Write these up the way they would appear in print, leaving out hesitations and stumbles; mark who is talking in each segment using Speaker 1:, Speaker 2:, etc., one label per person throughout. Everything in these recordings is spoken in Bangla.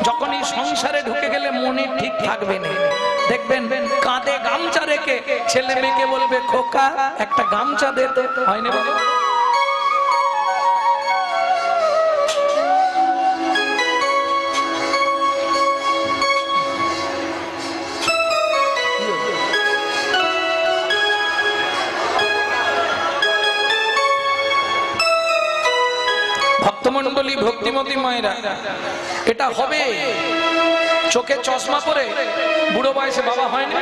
Speaker 1: যখন এই সংসারে ঢুকে গেলে মনে ঠিক থাকবে না, দেখবেন কাঁধে গামছা রেখে ছেলে মেয়েকে বলবে খোকা একটা গামছা দে তো, হয় না? ভক্তমণ্ডলী, ভক্তিমতী মায়েরা, এটা হবে। চোখে চশমা পরে বুড়ো বয়সে বাবা হয় না,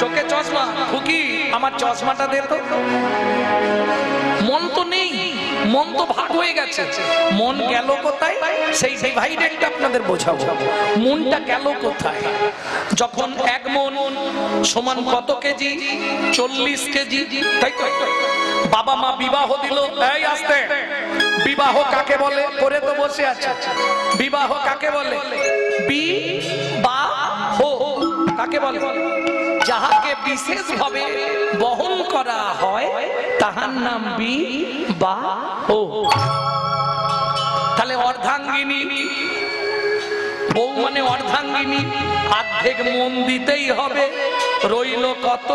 Speaker 1: চোখে চশমা, খুকি আমার চশমাটা দে তো। মন তো নেই, মন তো ভাগ হয়ে গেছে। মন গেল কোথায় সেই ডিভাইডেডটা আপনাদের বোঝাবো। মনটা গেল কোথায়? যখন এক মন সমান কত কেজি? 40 কেজি, তাই তো? বাবা মা বিবাহ দিল, এই আসতে, বিবাহ কাকে বলে? করে তো বসে আছে। বিবাহ কাকে বলে? বিবাহ কাকে বলে? যাহাকে বিশেষ ভাবে বহন করা হয় তাহার নাম বিবাহ। তাহলে অর্ধাঙ্গিনী, বউ মানে অর্ধাঙ্গিনী, অর্ধেক মন দিতেই হবে। রইল কত?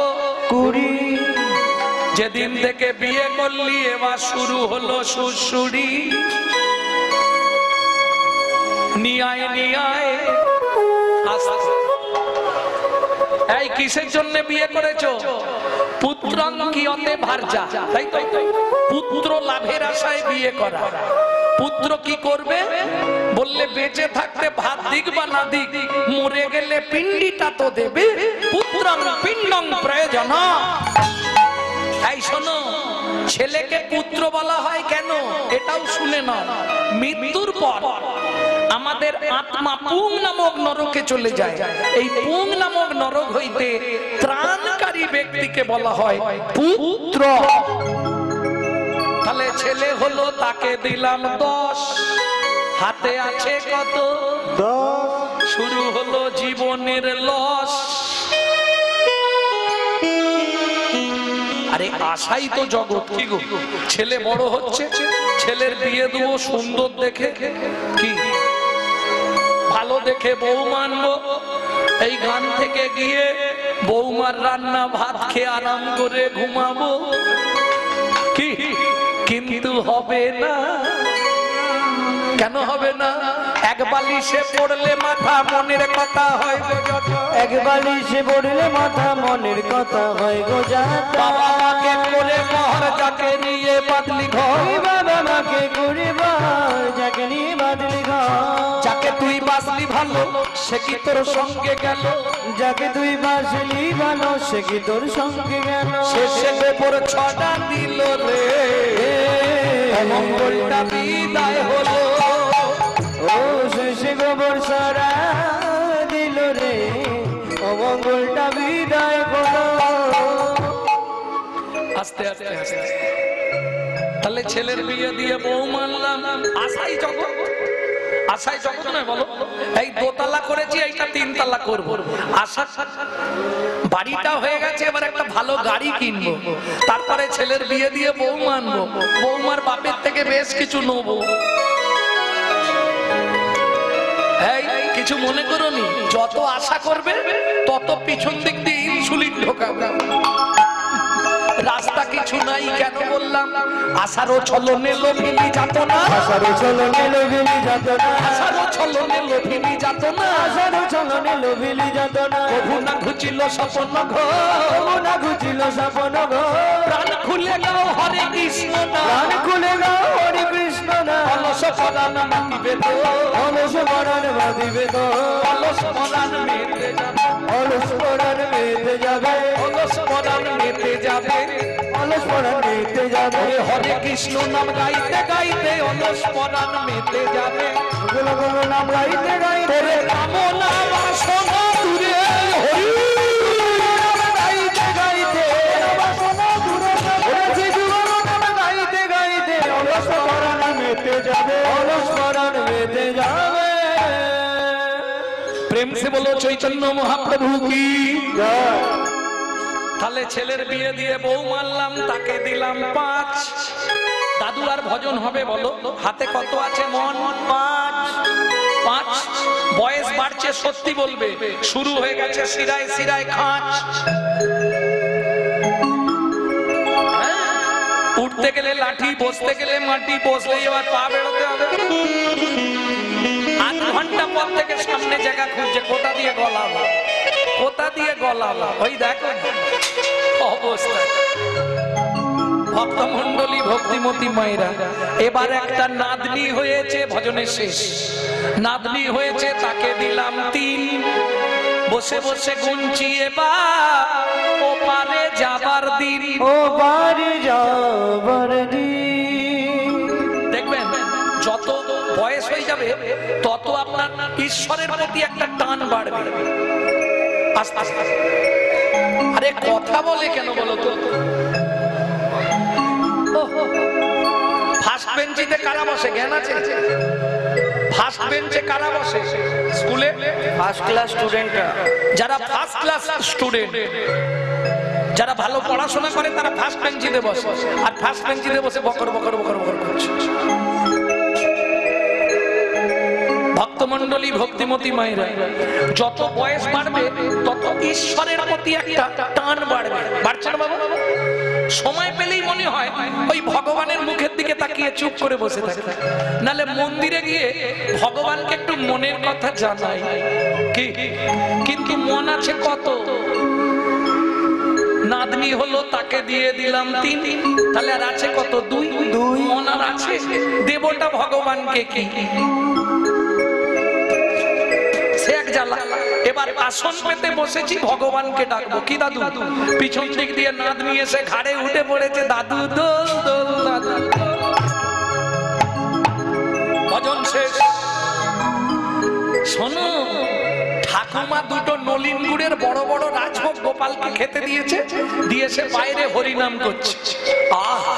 Speaker 1: 20। যেদিন থেকে বিয়ে করলি এবার শুরু হলো সুরসুরি। নিয়ায় নিয়ায় এই কিসের জন্য বিয়ে করেছো? পুত্রাঙ্কিয়তে ভার্যা, তাই তো? পুত্র লাভের আশায় বিয়ে করা। পুত্র কি করবে বললে, বেঁচে থাকতে ভাত দিক বা না দিক, মরে গেলে পিণ্ডিটা তো দেবে। পুত্রং পিণ্ডং প্রয়োজন। এই শোনো, ছেলেকে পুত্র বলা হয় কেন এটাও শুনে নাও। মৃত্যুর পর আমাদের আত্মা পুং নামক নরকে চলে যায়। এই পুং নামক নরক হইতে ত্রাণকারী ব্যক্তিকে বলা হয় পুত্র। তাহলে ছেলে হলো, তাকে দিলাম 10, হাতে আছে কত? 10। শুরু হলো জীবনের লস। আরে আশাই তো জগৎ। কি গো, ছেলে বড় হচ্ছে, ছেলের বিয়ে দেবো সুন্দর দেখে, কি ভালো দেখে বউ মানবো। এই গান থেকে গিয়ে বৌমার রান্না ভাত খেয়ে আরাম করে ঘুমাবো, কি? কিন্তু হবে না। কেন হবে না? এক বালিশে পড়লে মাথা মনের কথা হয় গো যত।
Speaker 2: এক বালিশে পড়লে মাথা মনের কথা হয় গো যত।
Speaker 1: বাবা মাকে করে বহর যাকে নিয়ে বাদলি ঘর।
Speaker 2: বাবা মাকে করে বহর যাকে নিয়ে বাদলি ঘর।
Speaker 1: যাকে তুই বাসলি ভালো সে কি তোর সঙ্গে গেল?
Speaker 2: যাকে তুই বাসলি ভালো সে কি তোর সঙ্গে গেল?
Speaker 1: শেষে গোবর ছড়া দিল রে, মঙ্গলটা বিদায় হলো।
Speaker 2: ও শেষে গোবর ছড়া দিল রে, মঙ্গলটা বিদায় হলো।
Speaker 1: আস্তে আস্তে আস্তে। তাহলে ছেলের বিয়ে দিয়ে বউ মানলাম, আশাই জগৎ। আশাই জগৎ নয় বলো? এই 2 তালা করেছি, এইটা 3 তালা করবো। আশা বাড়িটা হয়ে গেছে, এবার একটা ভালো গাড়ি কিনবো। তারপরে ছেলের বিয়ে দিয়ে বউ মানবো, বৌমার বাপের থেকে বেশ কিছু নেবো। এই কিছু মনে করোনি, যত আশা করবে তত পিছন দিক দিয়ে ইনসুলিন ঢোকাবে। রাস্তা কিছু নাই। কেন বললাম? আশারও ছলনে লোভিনী যাত না,
Speaker 2: আশারও ছলনে লোভিনী যাত না,
Speaker 1: আশারও ছলনে লোভিনী যাত না,
Speaker 2: আশারও ছলনে লোভিনী যাত না।
Speaker 1: প্রভু না ঘুচিল স্বপ্ন ঘর,
Speaker 2: প্রভু না ঘুচিল স্বপ্ন ঘর।
Speaker 1: প্রাণ খুলে গাও হরে কৃষ্ণ না,
Speaker 2: প্রাণ খুলে গাও হরে কৃষ্ণ না।
Speaker 1: অলস পরাণ মাতিবে তো,
Speaker 2: অলস পরাণ মাতিবে তো,
Speaker 1: অলস পরাণ মেতে যাবে,
Speaker 2: অলস পরাণ মেতে যাবে,
Speaker 1: অলস পরাণ মেতে যাবে,
Speaker 2: অলস পরাণ মেতে যাবে।
Speaker 1: হরে কৃষ্ণ নাম গাইতে গাইতে অলস পরাণ মেতে যাবে।
Speaker 2: গুলো গুলো নাম গাইতে গাইতে
Speaker 1: কামনা বাসনা দূরে হরি
Speaker 2: গাইতে গাইতে বাসনা দূরে হয়েছে। গুলো নাম গাইতে গাইতে অলস পরাণ মেতে যাবে, অলস পরাণ মেতে যাবে।
Speaker 1: প্রেম সে বলো চৈতন্য মহাপ্রভু কি। তাহলে ছেলের বিয়ে দিয়ে বউ মানলাম, তাকে দিলাম 5। দাদু আর ভজন হবে বলো? হাতে কত আছে মন? পাঁচ। বয়স বাড়ছে সত্যি বলবে, শুরু হয়ে গেছে শিরায় শিরায় খাঁচ। উঠতে গেলে লাঠি, বসতে গেলে মাটি, বসলেই এবার পা বেরোতে হবে। আধ ঘন্টা পর থেকে সামনে জায়গা খুঁজছে, কোথা দিয়ে গলাবো, কোথা দিয়ে গলাবো। ওই দেখো অবস্থা। ভক্তমণ্ডলী, ভক্তিমতী মায়েরা, এবার একটা নাতনি হয়েছে, ভজনের শেষ। নাতনি হয়েছে, তাকে দিলাম 3। বসে বসে গুনছি এবার ও পারে যাবার দিন,
Speaker 2: ও বাড়ি যাবার দিন।
Speaker 1: দেখবেন যত বয়স হয়ে যাবে তত আপনার ঈশ্বরের প্রতি একটা টান বাড়বে আস্তে আস্তে। আরে কথা বলে কেন বলো তো? ফার্স্ট বেঞ্চিতে কারা বসে জ্ঞান আছে? ফার্স্ট বেঞ্চে কারা বসে স্কুলে?
Speaker 2: ফার্স্ট ক্লাস স্টুডেন্টরা।
Speaker 1: যারা ফার্স্ট ক্লাস স্টুডেন্ট, যারা ভালো পড়াশোনা করে তারা ফার্স্ট বেঞ্চিতে বসে, আর ফার্স্ট বেঞ্চিতে বসে বকর বকর বকর বকর করছে। ভক্তমণ্ডলী, ভক্তিমতী মায়েরা, যত বয়স বাড়বে তত ঈশ্বরের প্রতি একটা টান বাড়বে। বাড়ছে না বাবা? সময় পেলেই মনে হয় ওই ভগবানের মুখের দিকে তাকিয়ে চুপ করে বসে থাকে, নালে মন্দিরে গিয়ে ভগবানকে একটু মনের কথা জানাই কি, কিন্তু মন আছে কত? নাতনি হলো, তাকে দিয়ে দিলাম 3, তাহলে আর আছে কত? 2। মন আর আছে, দেবটা ভগবানকে কি সে এক জ্বালা। এবার আসন পেতে বসেছি, ভগবানকে ডাকবো কি দাদু? পিছন দিক দিয়ে নাতনি এসে ঘাড়ে উঠে পড়েছে, দাদু দোল দোল দাদু। ভজন শেষ। শোনো, ঠাকুমা দুটো নলিন গুড়ের বড় বড় রাজভোগ গোপালকে খেতে দিয়েছে, দিয়ে সে বাইরে হরিনাম করছে। আহা,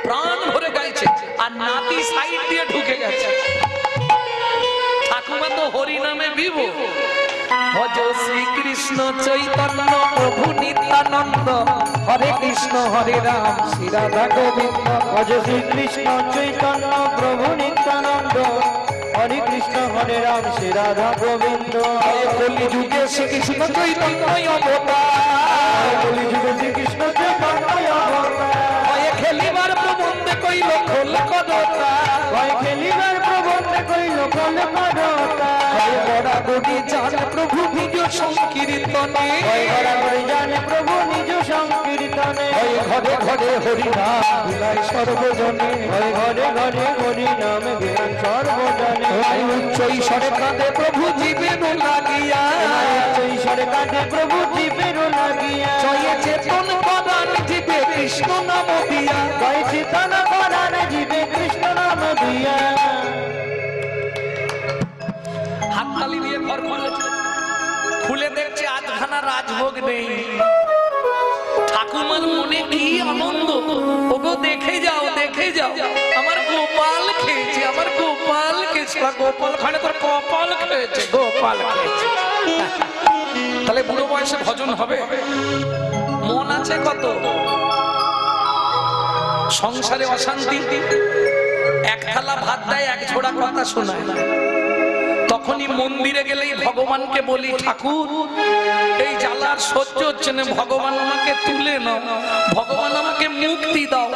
Speaker 1: প্রাণ ভরে গাইছে, আর নাতি সাইড দিয়ে ঢুকে গেছে। ঠাকুমা তো হরিনামে বিভো। ভজ শ্রীকৃষ্ণ চৈতন্য প্রভু নিত্যানন্দ, হরে কৃষ্ণ হরে রাম শ্রী রাধা গোবিন্দ।
Speaker 2: ভজ শ্রীকৃষ্ণ চৈতন্য প্রভু নিত্যানন্দ, হরে কৃষ্ণ হরে রাম শ্রী রাধা গোবিন্দ।
Speaker 1: কলিযুগে শ্রীকৃষ্ণ চৈতন্য অবতার,
Speaker 2: কলিযুগে শ্রীকৃষ্ণ চৈতন্য অবতার।
Speaker 1: ভয়ে খেলিবার প্রবন্ধে কইল খোল কদতা,
Speaker 2: ভয় খেলিবার প্রবন্ধে কইল খোল কদতা।
Speaker 1: ভয়ে গড়াগড়ি জান প্রভু নিজ সংকীর্তনে,
Speaker 2: ভয় গড়াগড়ি জানে প্রভু নিজ সংকীর্তনে।
Speaker 1: ভয়ে ঘরে ঘরে হরিনাম বিলায় সর্বজনে,
Speaker 2: ভয় ঘরে ঘরে হরি নাম জ্ঞান সর্বজনে।
Speaker 1: উচ্চ ঈশ্বরে কাঁদে প্রভু জীবের লাগিয়া,
Speaker 2: ঈশ্বরে কাঁদে প্রভু জীবের লাগিয়া।
Speaker 1: জয়ে চেতন পদান জীবে কৃষ্ণ নাম দিয়া,
Speaker 2: জয় চেতন পরাণ জীবে কৃষ্ণ নাম দিয়া।
Speaker 1: হাততালি দিয়ে ঘর খুলেছে, খুলে দেখছে আধখানা রাজভোগ নেই। ঠাকুমার মনে কি আনন্দ! ওগো দেখে যাও, দেখে যাও, আমার গোপাল খেয়েছে, আমার গোপাল খেয়েছে। গোপাল খানে তোর কপাল খেয়েছে, গোপাল খেয়েছে। তাহলে বুড়ো বয়সে ভজন হবে? মন আছে কত? সংসারে অশান্তি, এক থালা ভাত দেয়, এক ঝোড়া কথা শোনায়। তখনই মন্দিরে গেলেই ভগবানকে বলি, ঠাকুর এই জ্বালার সহ্য হচ্ছে না, ভগবান আমাকে তুলে নাও, ভগবান আমাকে মুক্তি দাও,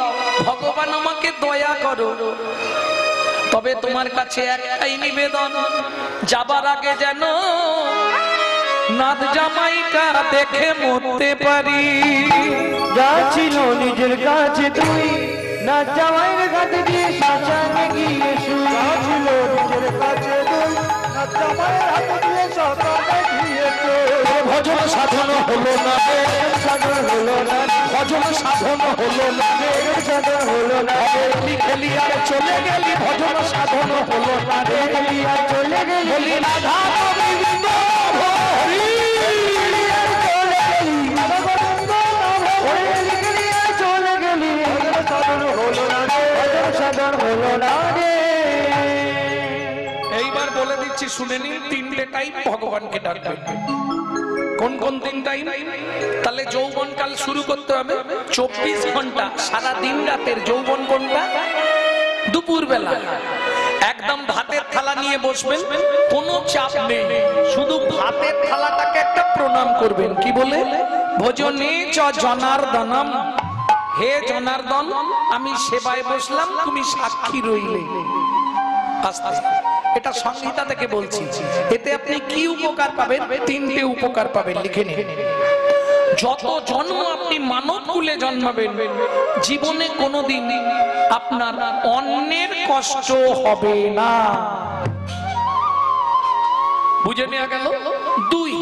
Speaker 1: ভগবান আমাকে দয়া করো। তবে তোমার কাছে একটাই নিবেদন, যাবার আগে যেন নাত জামাইটা দেখে মরতে পারি।
Speaker 2: যা ছিল নিজের কাছে তুই, না জামাইয়ের কাছে দিয়ে শ্মশানে গিয়ে শুই। যা ছিল নিজের কাছে তুই, না জামাইয়ের হাতে দিয়ে শ্মশানে গিয়ে শুই।
Speaker 1: ভজন সাধন হলো না,
Speaker 2: সাধন হলো না,
Speaker 1: ভজন সাধন হলো না,
Speaker 2: সাধন হলো না।
Speaker 1: খেলি আর চলে গেলি, ভজন সাধন হলো না,
Speaker 2: আর চলে গেলি,
Speaker 1: বলি রাধা গোবিন্দ হরি। এইবার বলে দিচ্ছি শুনে নিন, 3টে টাইম ভগবানকে ডাকবেন। কোন কোন 3 টাইম? তাহলে যৌবনকাল শুরু করতে হবে 24 ঘন্টা, সারা দিন রাতের যৌবন কোনটা? দুপুর বেলা একদম ভাতের থালা নিয়ে বসবেন, কোনো চাপ নেই, শুধু ভাতের থালাটাকে একটা প্রণাম করবেন। কি বলে? ভোজনে চ জনার্দনম, হে জনার্দন আমি সেবায় বসলাম, তুমি সাক্ষী রইলে। আস্তে এটা সংহিতা থেকে বলছি। এতে আপনি কি উপকার পাবেন? তিনটে উপকার পাবেন, লিখে নিন। যত জন্ম আপনি মানব কুলে জন্মাবেন, জীবনে কোনোদিন আপনার অন্যের কষ্ট হবে না। বুঝে নেওয়া গেল? দুই,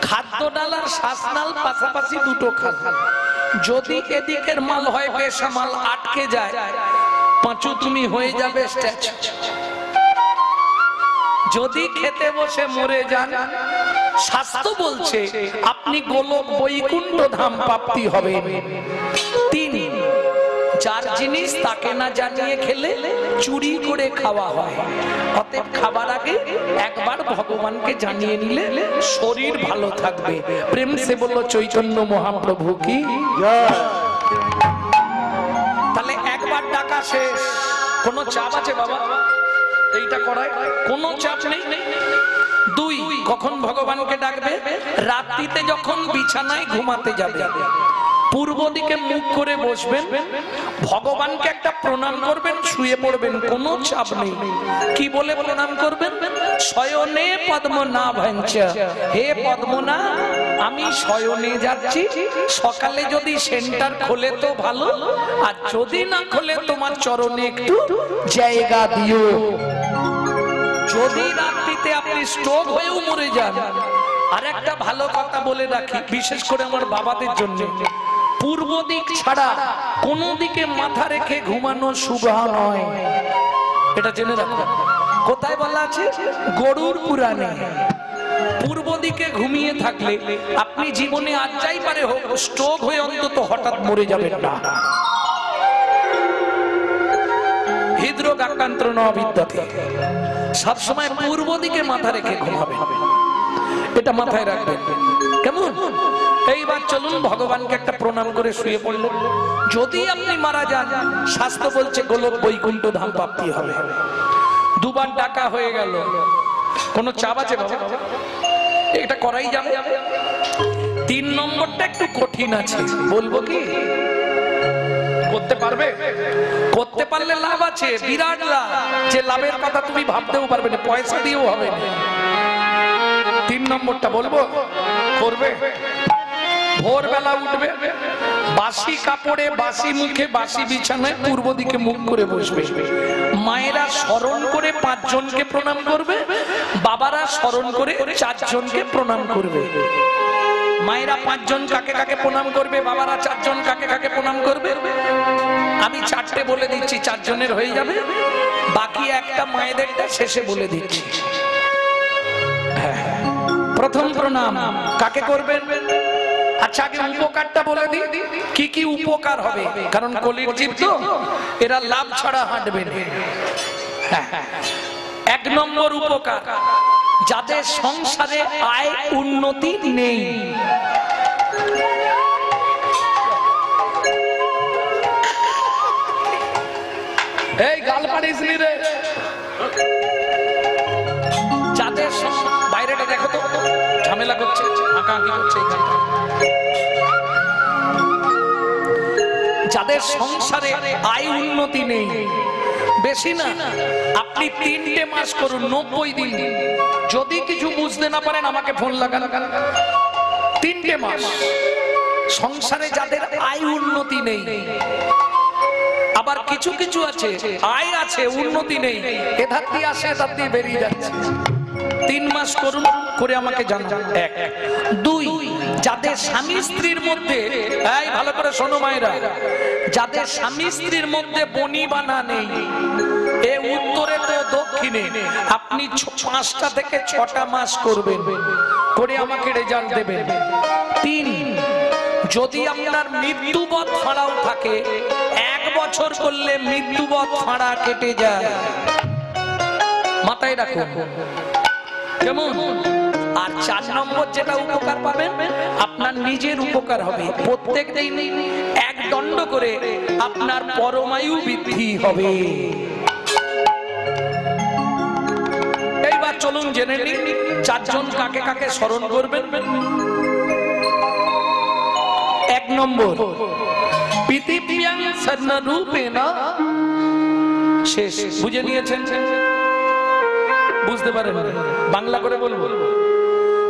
Speaker 1: খাদ্য ডাল আর শ্বাসনাল পাশাপাশি দুটো খাল। যদি এদিকের মাল হয় বেসামাল, আটকে যায়, পাঁচু তুমি হয়ে যাবে স্ট্যাচু। যদি খেতে বসে মরে যান, শাস্ত্র বলছে আপনি গোলক বৈকুণ্ঠ ধাম প্রাপ্তি হবে। তিন, যার জিনিস তাকে না জানিয়ে খেলে চুরি করে খাওয়া হয়। অতএব খাবার আগে একবার ভগবানকে জানিয়ে নিলে শরীর ভালো থাকবে। প্রেম সে বলল চৈতন্য মহাপ্রভু কি জয়। তাহলে একবার ডাকা শেষ, কোনো চাপ আছে বাবা এইটা করায়? কোনো চাপ নেই। দুই, কখন ভগবানকে ডাকবে? রাত্রিতে যখন বিছানায় ঘুমাতে যাবে, পূর্ব দিকে মুখ করে বসবেন, ভগবানকে একটা প্রণাম করবেন, শুয়ে পড়বেন, কোনো চাপ নেই। কি বলে প্রণাম করবেন? শয়নে পদ্মনাভঞ্চ, হে পদ্মনা আমি শয়নে যাচ্ছি, সকালে যদি সেন্টার খোলে তো ভালো, আর যদি না খোলে তোমার চরণে একটু জায়গা দিও। যদি রাত্রিতে আপনি স্ট্রোক হয়েও মরে যান, আর একটা ভালো কথা বলে রাখি, বিশেষ করে আমার বাবাদের জন্য, পূর্ব দিক ছাড়া কোন দিকে মাথা রেখে ঘুমানো শুভ নয়, এটা জেনে রাখুন। কোথায় বলা আছে? গরুর পুরাণে। পূর্ব দিকে ঘুমিয়ে থাকলে আপনি জীবনে আজ যাই পারে হোক স্ট্রোক হয়ে অন্তত হঠাৎ মরে যাবেন না। হৃদরোগ আক্রান্ত নবিদ্যাতে সবসময় পূর্ব দিকে মাথা রেখে ঘুমাবে, এটা মাথায় রাখবেন। কেমন? এইবার চলুন ভগবানকে একটা প্রণাম করে শুয়ে পড়লেন। যদি আপনি মারা যান, শাস্ত্র বলছে গোলক বৈকুণ্ঠ ধাম প্রাপ্তি হবে। দুবার ডাকা হয়ে গেল, কোনো চাপ আছে বাবা? এটা করাই যাবে। তিন নম্বরটা একটু কঠিন আছে, বলবো কি? করতে পারবে? করতে পারলে লাভ আছে, বিরাট লাভ। যে লাভের কথা তুমি ভাবতেও পারবে না, পয়সা দিয়েও হবে না। তিন নম্বরটা বলবো, করবে? ভোরবেলা উঠবে, বাসি কাপড়ে, বাসি মুখে, বাসি বিছানায় পূর্ব দিকে মুখ করে বসবে। মায়েরা স্মরণ করে 5 জনকে প্রণাম করবে, বাবারা স্মরণ করে 4 জনকে প্রণাম করবে। মায়েরা 5 জন কাকে কাকে প্রণাম করবে, বাবারা 4 জন কাকে কাকে প্রণাম করবে। আমি 4টে বলে দিচ্ছি, 4 জনের হয়ে যাবে, বাকি একটা মায়েদেরটা শেষে বলে দিচ্ছি। প্রথম প্রণাম কাকে করবেন? আচ্ছা আগে উপকারটা বলে দিই, কি কি উপকার হবে, কারণ কলির জীব তো, এরা লাভ ছাড়া হাঁটবে না। 1 নম্বর উপকার, যাদের সংসারে আয় উন্নতি নেই, এই গাল পাড়িস নি রে, যাদের বাইরেটা দেখো তো ঝামেলা করছে, আঁকাআঁকি করছে, যাদের সংসারে আয় উন্নতি নেই, বেশি না, আপনি 3টে মাস করুন, 90 দিন। যদি কিছু বুঝতে না পারেন আমাকে ফোন লাগান। 3টে মাস সংসারে যাদের আয় উন্নতি নেই, আবার কিছু কিছু আছে আয় আছে উন্নতি নেই, এধার দিয়ে আসে এধার দিয়ে বেরিয়ে যাচ্ছে। 3 মাস করুন, করে আমাকে জানান। 1 2, যাদের স্বামী স্ত্রীর মধ্যে, এই ভালো করে শোনো মায়েরা, যাদের স্বামী স্ত্রীর মধ্যে বনিবানা নেই, এ উত্তরে তো দক্ষিণে, আপনি 5টা থেকে 6টা মাস করবেন, করে আমাকে রেজাল্ট দেবেন। 3, যদি আপনার মৃত্যুবৎ ফাঁড়াও থাকে, 1 বছর করলে মৃত্যুবৎ ফাঁড়া কেটে যায়, মাথায় রাখুন। কেমন? আর 4 নম্বর যেটা উপকার পাবেন, আপনার নিজের উপকার হবে। প্রত্যেক দিন 1 দণ্ড করে আপনার পরমায়ু বৃদ্ধি হবে। এইবার চলুন জেনে নিন 4 জন কাকে কাকে স্মরণ করবেন। 1 নম্বর, পৃথিব্যাং স্বর্ণরূপেণ। শেষ, বুঝে নিয়েছেন? বুঝতে পারেন? বাংলা করে বলবো,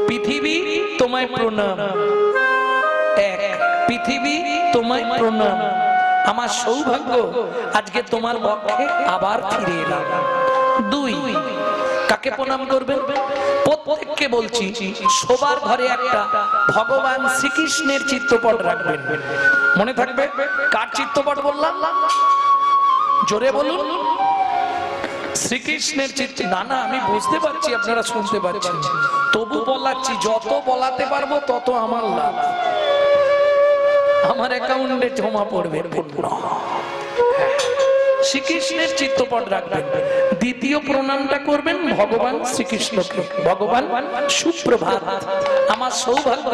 Speaker 1: পৃথিবী তোমায় প্রণাম। 1, পৃথিবী তোমায় প্রণাম, আমার সৌভাগ্য আজকে তোমার পক্ষে আবার ফিরে এলাম। 2, কাকে প্রণাম করবেন? প্রত্যেককে বলছি, সবার ঘরে একটা ভগবান শ্রীকৃষ্ণের চিত্রপট রাখবেন। মনে থাকবে কার চিত্রপট বললাম? জোরে বলুন। শ্রীকৃষ্ণের চিত্র। না না, আমি বুঝতে পারছি আপনারা শুনতে পাচ্ছেন, তবু বলাচ্ছি, যত বলাতে পারবো তত আমার লাভ, আমার অ্যাকাউন্টে জমা পড়বে পূর্ণ। শ্রীকৃষ্ণের চিত্রপট রাখবেন। 2য় প্রণামটা করবেন ভগবান শ্রীকৃষ্ণকে। ভগবান সুপ্রভাত, আমার সৌভাগ্য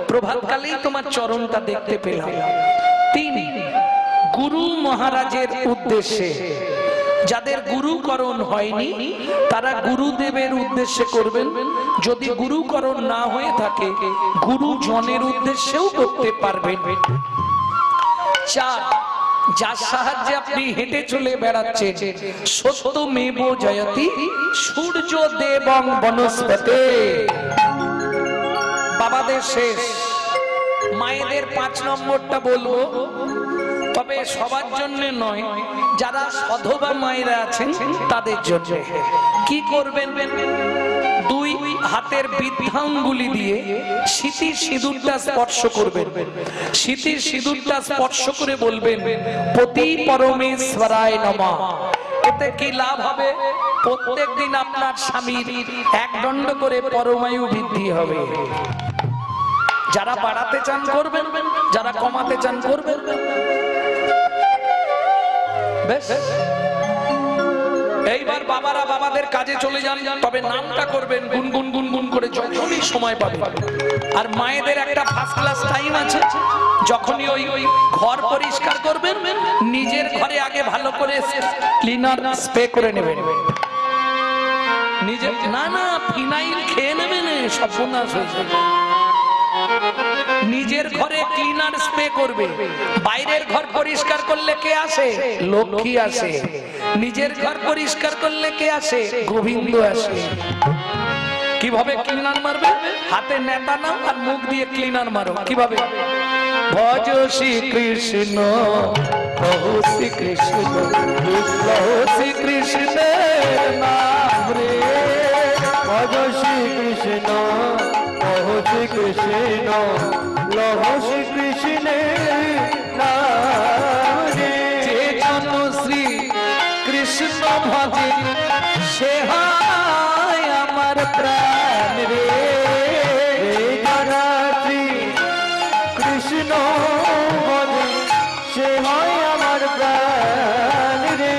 Speaker 1: প্রভাতকালেই তোমার চরণটা দেখতে পেলাম। 3, গুরু মহারাজের উদ্দেশ্যে, যাদের গুরুকরণ হয়নি তারা গুরুদেবের উদ্দেশ্যে করবেন। যদি গুরুকরণ না হয়ে থাকে গুরুজনের উদ্দেশ্যেও করতে পারবেন। 4, যার সাহায্যে আপনি হেঁটে চলে বেড়াচ্ছেন, সত্যমেব জয়তি সূর্য দেবং বনস্পতে। বাবাদের শেষ, মায়েদের 5 নম্বরটা বলবো, তবে সবার জন্য নয়, যারা সধবা মায়েরা আছেন তাদের জন্য। কি করবেন? 2, হাতের বৃদ্ধাঙ্গুলি দিয়ে সিঁথির সিঁদুরটা স্পর্শ করবেন। সিঁথির সিঁদুরটা স্পর্শ করে বলবেন পতি পরমেশ্বরায় নমঃ। এতে কি লাভ হবে? প্রত্যেক দিন আপনার স্বামীর 1 দণ্ড করে পরমায়ু বৃদ্ধি হবে। যারা বাড়াতে চান করবেন, যারা কমাতে চান করবেন। এইবার বাবারা বাবাদের কাজে চলে যান, তবে নামটা করবেন গুনগুন গুনগুন করে যখনই সময় পাবেন। আর মায়েদের একটা ফার্স্ট ক্লাস টাইম আছে, যখনই ওই ঘর পরিষ্কার করবেন নিজের ঘরে আগে ভালো করে ক্লিনার স্প্রে করে নেবেন। নিজের না না ফিনাইল খেয়ে নেবেন, সর্বনাশ হয়ে যাবে। নিজের ঘরে ক্লিনার স্প্রে করবে। বাইরের ঘর পরিষ্কার করলে কে আসে? লক্ষ্মী আসে। নিজের ঘর পরিষ্কার করলে কে আসে? গোবিন্দ আসে। কিভাবে ক্লিনার মারবে? হাতে নেতা নাও আর মুখ দিয়ে ক্লিনার মারো। কিভাবে? ভজ শ্রী কৃষ্ণ প্রভু শ্রী কৃষ্ণ প্রভু শ্রী কৃষ্ণের নাম রে।
Speaker 2: ভজ শ্রী কৃষ্ণ লহ শ্রী কৃষ্ণ, লহ শ্রী কৃষ্ণের নাম রে।
Speaker 1: যে জন শ্রী কৃষ্ণ ভজে সে হয় আমার প্রাণ রে।
Speaker 2: যারা শ্রী কৃষ্ণ ভজে সে হয় আমার প্রাণ রে।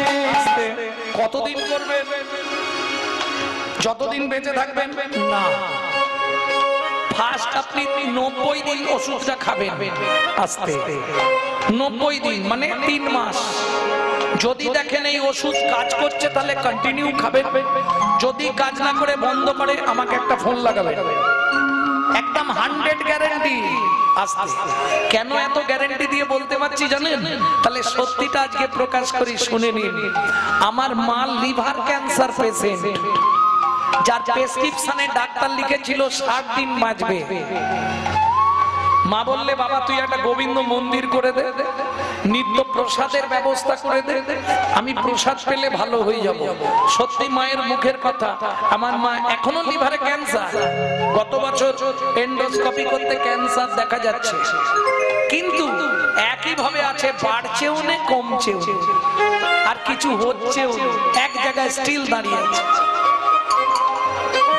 Speaker 1: কতদিন করবেন? যতদিন বেঁচে থাকবেন না। ফার্স্ট আপনি 90 দিন ওষুধটা খাবেন আস্তে। 90 দিন মানে 3 মাস। যদি দেখেন এই ওষুধ কাজ করছে তাহলে কন্টিনিউ খাবেন। যদি কাজ না করে বন্ধ করে আমাকে একটা ফোন লাগাবেন। একদম 100 গ্যারান্টি। আস্তে। কেন এত গ্যারান্টি দিয়ে বলতে পারছি জানেন? তাহলে সত্যিটা আজকে প্রকাশ করি, শুনে নিন। আমার মা লিভার ক্যান্সার পেশেন্ট, যার প্রেসক্রিপশনে ডাক্তার লিখেছিল 60 দিন বাঁচবে। মা বললে বাবা তুই একটা গোবিন্দ মন্দির করে দে, নিত্য প্রসাদের ব্যবস্থা করে দে, আমি প্রসাদ পেলে ভালো হয়ে যাব। সত্যি মায়ের মুখের কথা। আমার মা এখনো লিভারে ক্যান্সার, গত বছর এন্ডোস্কোপি করতে ক্যান্সার দেখা যাচ্ছে, কিন্তু একই ভাবে আছে, বাড়ছেও না কমছেও আর কিছু হচ্ছেও, এক জায়গায় স্টিল দাঁড়িয়ে আছে।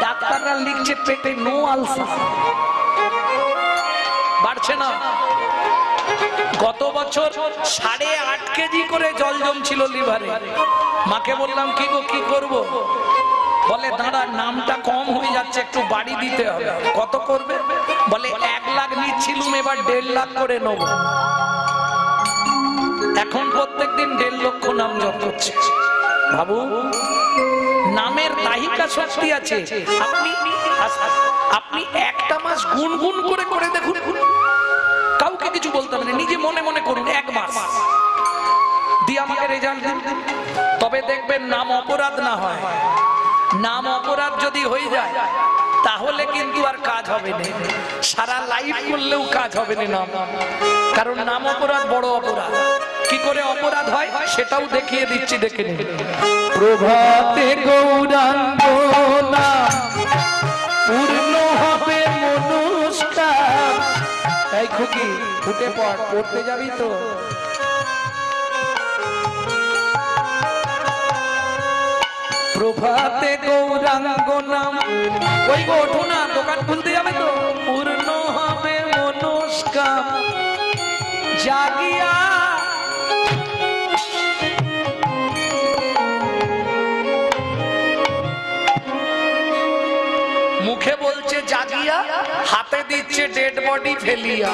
Speaker 1: ডাক্তাররা লিখছে পেটে নো আলসার, বাড়ছে না। গত বছর 8.5 কেজি করে জল জমছিল লিভারে। মাকে বললাম কি গো কি করব? বলে দাঁড়া নামটা কম হয়ে যাচ্ছে, একটু বাড়ি দিতে হবে। কত করবে? বলে 1 লাখ নিচ্ছিলুম, এবার 1.5 লাখ করে নেব। এখন প্রত্যেকদিন 1.5 লক্ষ নাম জপ করছে। ভাবু, নামের দাহিকা শক্তি আছে। আপনি একটা মাস গুনগুন করে করে দেখুন, কাউকে কিছু বলতে হবে না, নিজে মনে মনে করুন 1 মাস দিয়ে আমাকে রেজাল্ট দিন, তবে দেখবেন নাম অপরাধ না হয়। নাম অপরাধ যদি হয়ে যায় তাহলে কিন্তু আর কাজ হবে না, সারা লাইফ করলেও কাজ হবে না নাম, কারণ নাম অপরাধ বড় অপরাধ। কি করে অপরাধ হয় সেটাও দেখিয়ে দিচ্ছি, দেখে নিন।
Speaker 2: প্রভাতে গৌরাঙ্গ নাম পূর্ণ হবে মনস্কার। এই খুকি ফুটে পড়, পড়তে যাবি তো?
Speaker 1: প্রভাতে গৌরাঙ্গ নাম, ওই গো ওঠো না, দোকান খুলতে যাবে তো। পূর্ণ হবে মনস্কার জাগিয়া, মুখে বলছে জাগিয়া, হাতে দিচ্ছে ডেড বডি ফেলিয়া।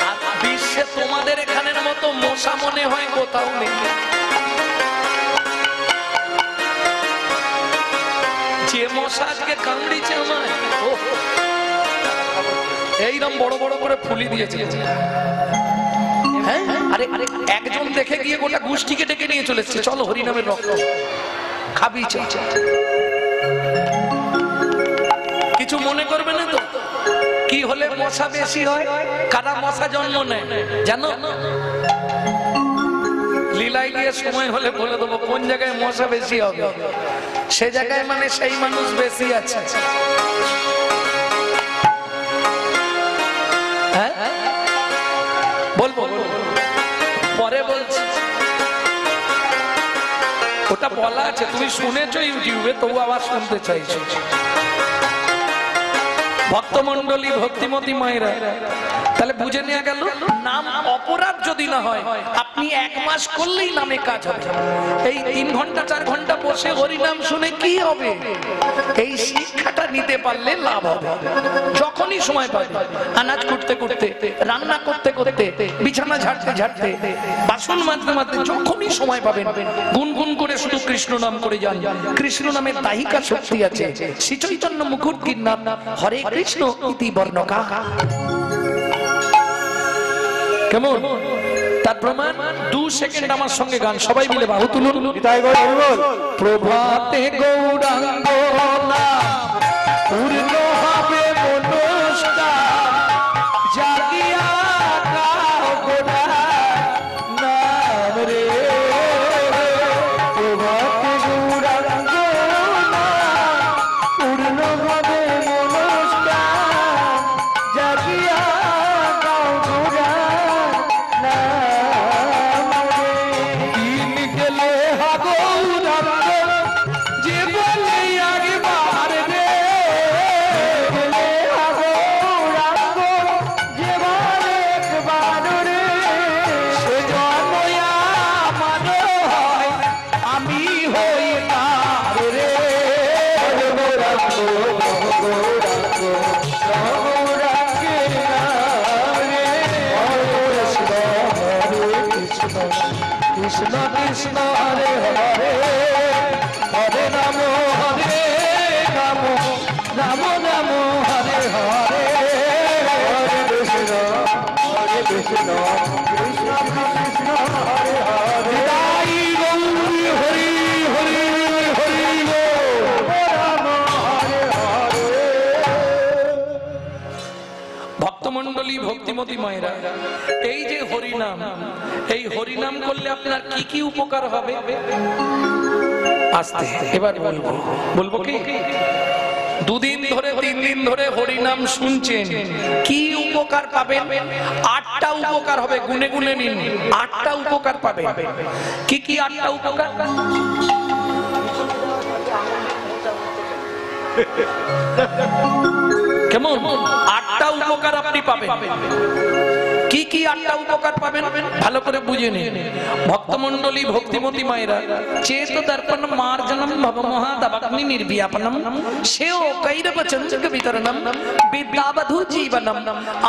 Speaker 1: আর বিশ্বে তোমাদের এখানের মতো মশা মনে হয় কোথাও নেই। যে মশা আজকে কামড়িছে আমায়, এইরকম বড় বড় করে ফুলি দিয়েছে। হ্যাঁ, আরে আরে একজন দেখে গিয়ে গোটা গোষ্ঠীকে ডেকে নিয়ে চলেছে, চলো হরিনামের রক্ত খাবি। কিছু মনে করবে না তো? কি হলে মশা বেশি হয়? কারা মশা জন্ম নেয় জানো? লীলায় গিয়ে সময় হলে বলে দেবো কোন জায়গায় মশা বেশি হবে, সে জায়গায় মানে সেই মানুষ বেশি আছে। হ্যাঁ বলবো, পরে বলছি, ওটা বলা আছে, তুমি শুনেছো ইউটিউবে, তবু আবার শুনতে চাইছো। ভক্তমন্ডলী, ভক্তিমতী মায়েরা, তাহলে বুঝে নেওয়া গেল নাম অপরাধ যদি না হয়, আপনি 1 মাস করলেই নামে কাজ হবে। এই 3 ঘন্টা 4 ঘন্টা বসে হরিনাম শুনে কি হবে? এই শিক্ষাটা নিতে পারলে লাভ হবে। যখনই সময় পাবে, আনাজ কুটতে কুটতে, রান্না করতে করতে, বিছানা ঝাড়তে ঝাড়তে, বাসন মাজতে মাজতে, যখনই সময় পাবেন গুনগুন করে শুধু কৃষ্ণ নাম করে যান। কৃষ্ণ নামের দাহিকা শক্তি আছে। শ্রী চৈতন্য মুখুর্কির নাম হরে কৃষ্ণ ইতি বর্ণকা। কেমন? তার প্রমাণ 2 সেকেন্ড আমার সঙ্গে গান, সবাই মিলে বাহু তুলুন। প্রভাতে গৌরাঙ্গ নাম পূর্ণ হবে মনস্কার জাগিয়া গাও গোরা নাম রে।
Speaker 2: প্রভাতে গৌরাঙ্গ নাম পূর্ণ হবে মনস্কার জাগিয়া গাও গোরা নাম রে।
Speaker 1: দিন গেলে গৌরাঙ্গ যে বলে একবার রে,
Speaker 2: গেলে গৌরাঙ্গ যেবার একবার রে।
Speaker 1: সে জন্ময়া মানো হয় আমি হই তার রে।
Speaker 2: গৌরাঙ্গ গৌরাঙ্গ গৌরাঙ্গের নাম রে। হরে কৃষ্ণ কৃষ্ণ কৃষ্ণ হরে হরে, হরে রাম হরে রাম রাম রাম হরে হরে। হরে কৃষ্ণ কৃষ্ণ কৃষ্ণ হরে হরে।
Speaker 1: তাই গৌরী হরি হরি হরি গো।
Speaker 2: রাম হরে হরে।
Speaker 1: ভক্তমন্ডলী, ভক্তিমতী মায়েরা, এই যে হরিনাম, এই হরিনাম করলে আপনার কি কি উপকার হবে আস্তে এবার বলবো। বলবো কি? 2 দিন ধরে 3 দিন ধরে হরিনাম শুনছেন, কি উপকার পাবেন? 8টা উপকার হবে, গুনে গুনে নিন। 8টা উপকার পাবেন। কি কি 8টা উপকার? কেমন? 8টা উপকার আপনি পাবেন। কি কি আটটা উপকার পাবেন ভালো করে বুঝে নিন ভক্তমণ্ডলী ভক্তিমতী মায়েরা। চেত দর্পণ মার্জনম ভবমহাদবগ্নি নির্বিয়াপনম সেও কৈরবচঞ্চক বিতরণম বিদ্যাবধূ জীবনম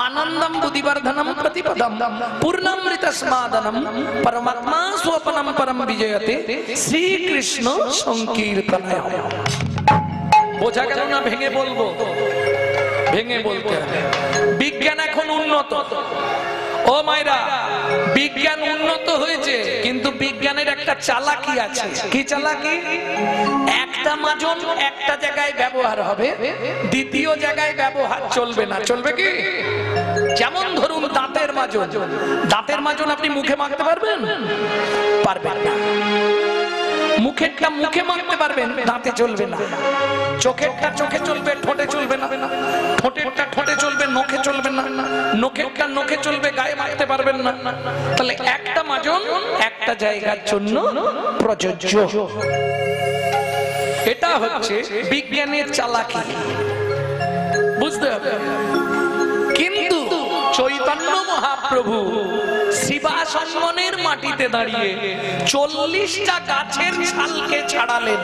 Speaker 1: আনন্দম বুদ্ধিবর্ধনম প্রতিপদম পূর্ণামৃত স্মাদনম পরমাত্মা স্বপনম পরম বিজয়তে শ্রীকৃষ্ণ সংকীর্তনায়। বোঝা গেল না? ভেঙে বলবো, ভেঙে বলতে হবে। বিজ্ঞান এখন উন্নত, ও মায়েরা, বিজ্ঞান উন্নত হয়েছে, কিন্তু বিজ্ঞানের একটা চালাকি আছে। কি চালাকি? একটা মাজন একটা জায়গায় ব্যবহার হবে, দ্বিতীয় জায়গায় ব্যবহার চলবে না। চলবে কি? যেমন ধরুন দাঁতের মাজন, দাঁতের মাজন আপনি মুখে মাখতে পারবেন? পারবেন না। মুখেরটা মুখে মাখতে পারবেন, দাঁতে চলবে না। চোখেরটা চোখে চলবে, ঠোঁটে চলবে না। ঠোঁটেরটা ঠোঁটে চলবে, নখে চলবে না। নখেরটা নখে চলবে, গায়ে মাখতে পারবেন না। তাহলে একটা মাজন একটা জায়গার জন্য প্রযোজ্য। এটা হচ্ছে বিজ্ঞানের চালাকি, বুঝতে হবে। কিন্তু চৈতন্য মহাপ্রভু শিবাসনের মাটিতে দাঁড়িয়ে 40টা গাছের ছালকে ছাড়ালেন।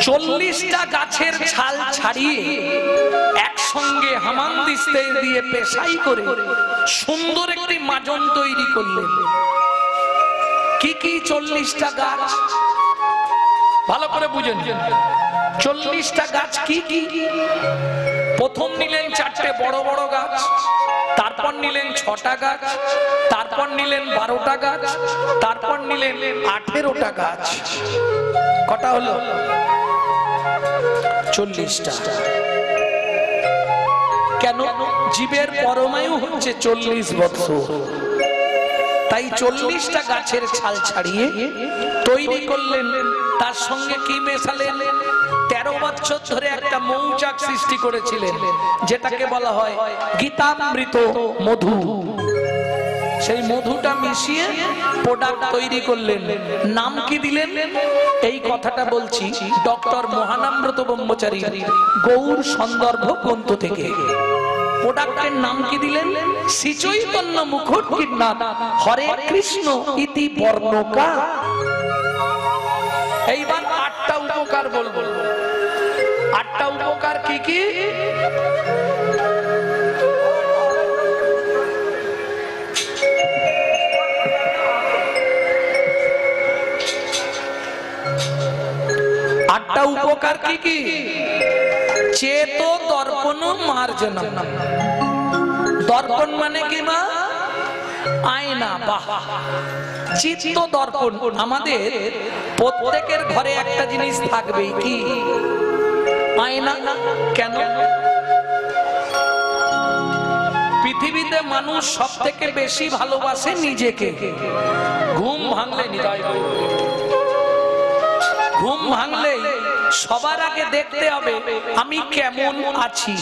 Speaker 1: 40টা গাছের ছাল ছাড়িয়ে একসঙ্গে হামানদিস্তে দিয়ে পেশাই করে সুন্দর একটি মাজন তৈরি করলেন। কি কি 40টা গাছ ভালো করে বুঝেন। 40টা গাছ কি কি? প্রথম নিলেন 4টে বড় বড় গাছ, তারপর নিলেন 6টা গাছ, তারপর নিলেন 12টা গাছ, তারপর নিলেন 18টা গাছ। কটা হলো? 40টা। কেন? জীবের পরমায়ু হচ্ছে 40 বছর। তাই 40টা গাছের ছাল ছাড়িয়ে তৈরি করলেন। তার সঙ্গে কি মেশালেন? 13 বছর ধরে একটা মৌচাক সৃষ্টি করেছিলেন, যেটাকে বলা হয় গীতামৃত মধু। সেই মধুটা মিশিয়ে প্রোডাক্ট তৈরি করলেন। নাম কি দিলেন? এই কথাটা বলছি ডক্টর মহানামব্রত ব্রহ্মচারী গৌর সন্দর্ভ গ্রন্থ থেকে। প্রোডাক্টের নাম কি দিলেন? শ্রীচৈতন্য মুকুট কিন্নাথ হরে কৃষ্ণ ইতি বর্ণকা। এইবার 8টা উপকার বলবো। 8টা উপকার কি কি? আটটা উপকার কি কি? চেত দর্পণ মার্জনম। দর্পণ মানে কি মা? আয়না। বাহ! চিত্ত দর্পণ। আমাদের প্রত্যেকের ঘরে একটা জিনিস থাকবে, কি? আয়না। কেন? পৃথিবীতে মানুষ সব থেকে বেশি ভালোবাসে নিজেকে। ঘুম ভাঙলে ঘুম ভাঙলে সবার আগে দেখতে হবে আমি কেমন আছি।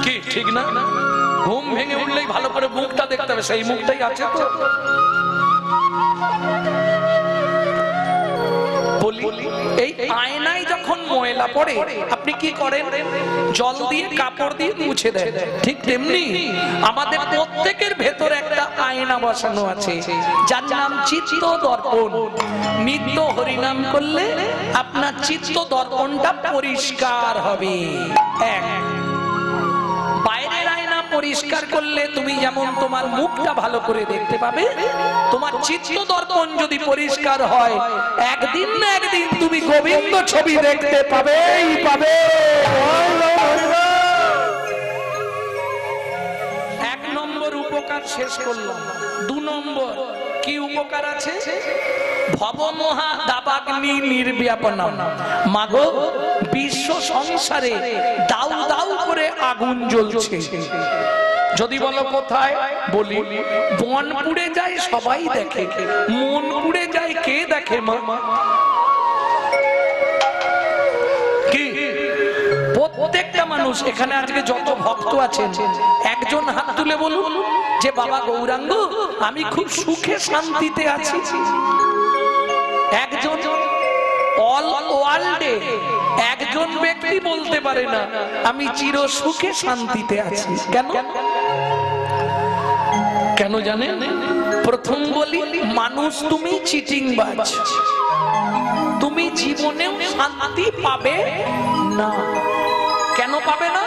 Speaker 1: কি ঠিক না? ঘুম ভেঙে উঠলেই ভালো করে মুখটা দেখতে হবে, সেই মুখটাই আছে তো। বলি, এই আয়নায় যখন ময়লা পড়ে আপনি কি করেন? জল দিয়ে কাপড় দিয়ে মুছে দেন। ঠিক তেমনি আমাদের প্রত্যেকের ভেতরে একটা আয়না বসানো আছে, যার নাম চিত্ত দর্পণ। নিত্য হরিনাম করলে আপনার চিত্ত দর্পণটা পরিষ্কার হবে। এক, বাইরের আয়না পরিষ্কার করলে তুমি যেমন তোমার মুখটা ভালো করে দেখতে পাবে, তোমার চিত্ত দর্পণ যদি পরিষ্কার হয় একদিন না একদিন তুমি গোবিন্দ ছবি দেখতে পাবেই পাবে। 1 নম্বর উপকার শেষ করলাম। 2 নম্বর কি উপকার আছে? ভবমোহা দাবাগ্নি নির্ব্যাপনম। মাগো, বিশ্ব সংসারে দাউ দাউ করে আগুন জ্বলছে। যদি বলো কোথায়, বলি বন পুড়ে যায় সবাই দেখে, মন পুড়ে যায় কে দেখে মা? কি প্রত্যেকটা মানুষ এখানে আজকে যত ভক্ত আছেন একজন হাত তুলে বলুন যে বাবা গৌরাঙ্গ আমি খুব সুখে শান্তিতে আছি। একজন অল ওয়ার্ল্ডে একজন ব্যক্তি বলতে পারে না আমি চির সুখে শান্তিতে আছি। কেন কেন জানেন? প্রথম বলি, মানুষ তুমি চিটিংবাজ, তুমি জীবনেও শান্তি পাবে না। কেন পাবে না?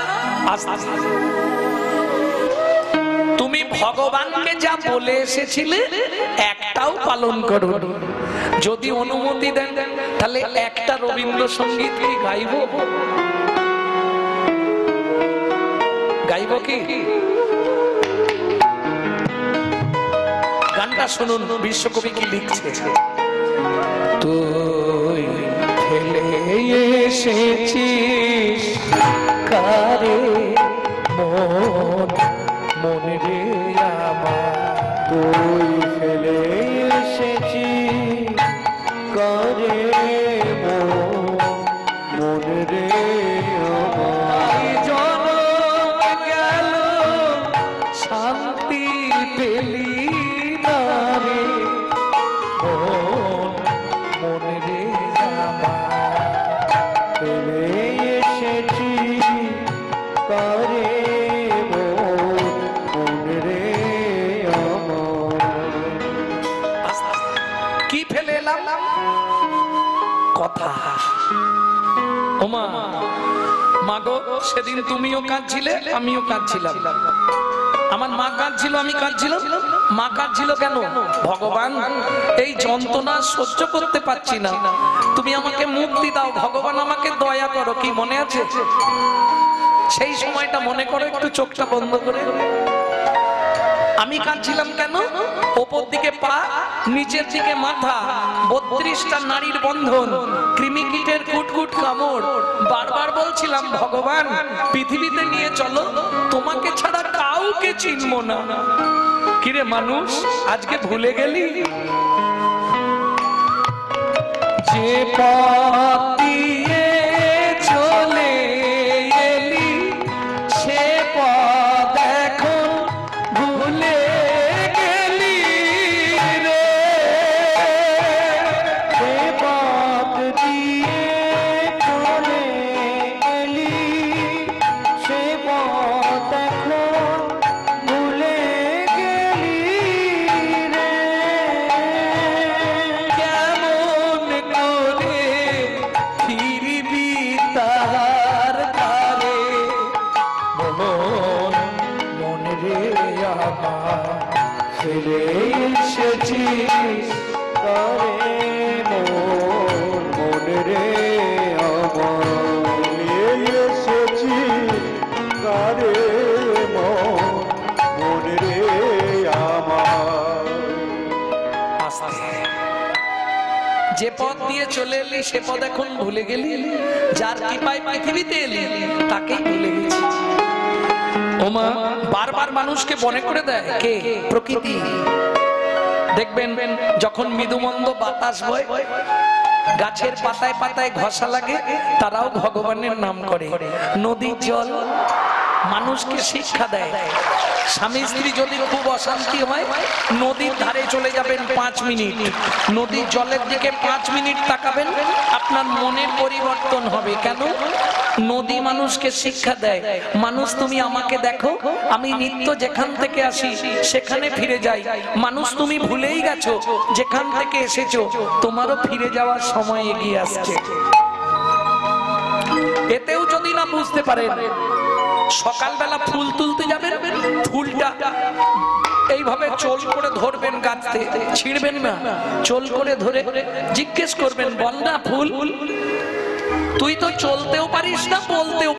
Speaker 1: তুমি ভগবানকে যা বলে এসেছিলে একটাও পালন করো। যদি অনুমতি দেন তাহলে একটা রবীন্দ্রসঙ্গীত কি গাইবো? গাইবো কি? গানটা শুনুন, বিশ্বকবি কি লিখছে। তুই ফেলে এসেছিস কারে মন, মন রে আমার,
Speaker 2: তুই ফেলে এসেছিস কারে মন, মন রে আমার।
Speaker 1: জনম গেল শান্তি পেলি না রে মন, মন রে আমার,
Speaker 2: ফেলে এসেছিস কারে মন, মন রে আমার।
Speaker 1: কি ফেলে এলাম? কথা। ওমা মাগো, সেদিন তুমিও কাঁদছিলে, আমিও কাঁদছিলাম। আমার মা কাঁদছিল, আমি কাঁদছিলাম। মা কাঁদছিল কেন? ভগবান এই যন্ত্রণা সহ্য করতে পারছি না, তুমি আমাকে মুক্তি দাও, ভগবান আমাকে দয়া করো। কি মনে আছে সেই সময়টা? মনে করো একটু, চোখটা বন্ধ করে। আমি কাঁদছিলাম কেন? ওপর দিকে পা, নিচের দিকে মাথা, 32টা নারীর বন্ধন, কৃমিকীটের কুটকুট কামড়। বারবার বলছিলাম ভগবান পৃথিবীতে নিয়ে চলো, তোমাকে ছাড়া কাউকে চিনবো না। কিরে মানুষ, আজকে ভুলে গেলি যে পথ দিয়ে চলে এলি, সে পথ এখন ভুলে গেলি রে।
Speaker 2: সে পথ দিয়ে চলে এলি, সে পথ এখন ভুলে গেলি রে।
Speaker 1: কেমন করে ফিরবি তাহার ধারে মন, মন রে আমার,
Speaker 2: ফেলে এসেছিস কারে মন, মন রে আমার। ফেলে এসেছিস কারে মন, মন রে আমার।
Speaker 1: যে পথ দিয়ে চলে এলি সে পথ এখন ভুলে গেলি, যার কৃপায় পৃথিবীতে এলি তাকেই ভুলে গেছি। ওমা বারবার মানুষকে মনে করে দেয় কে? প্রকৃতি। দেখবেন যখন মৃদুমন্দ বাতাস বয়, গাছের পাতায় পাতায় ঘষা লাগে, তারাও ভগবানের নাম করে। নদীর জল মানুষকে শিক্ষা দেয়। স্বামী স্ত্রী যদি খুব অশান্তি হয়, নদীর ধারে চলে যাবেন 5 মিনিট, নদীর জলের দিকে 5 মিনিট তাকাবেন, আপনার মনের পরিবর্তন হবে। কেন? নদী মানুষকে শিক্ষা দেয়, মানুষ তুমি আমাকে দেখো, আমি নিত্য যেখান থেকে আসি সেখানে ফিরে যাই। মানুষ তুমি ভুলেই গেছো যেখান থেকে এসেছো, তোমারও ফিরে যাওয়ার সময় এগিয়ে আসছে। এতেও যদি না বুঝতে পারেন, সকালবেলা ফুল তুলতে যাবেন, ফুলটা এইভাবে চোল করে ধরবেন, গাছতে ছিঁড়বেন না, চোল করে ধরে জিজ্ঞেস করবেন, বল না ফুল, তুই তো চলতেও পারিস না, বলতেও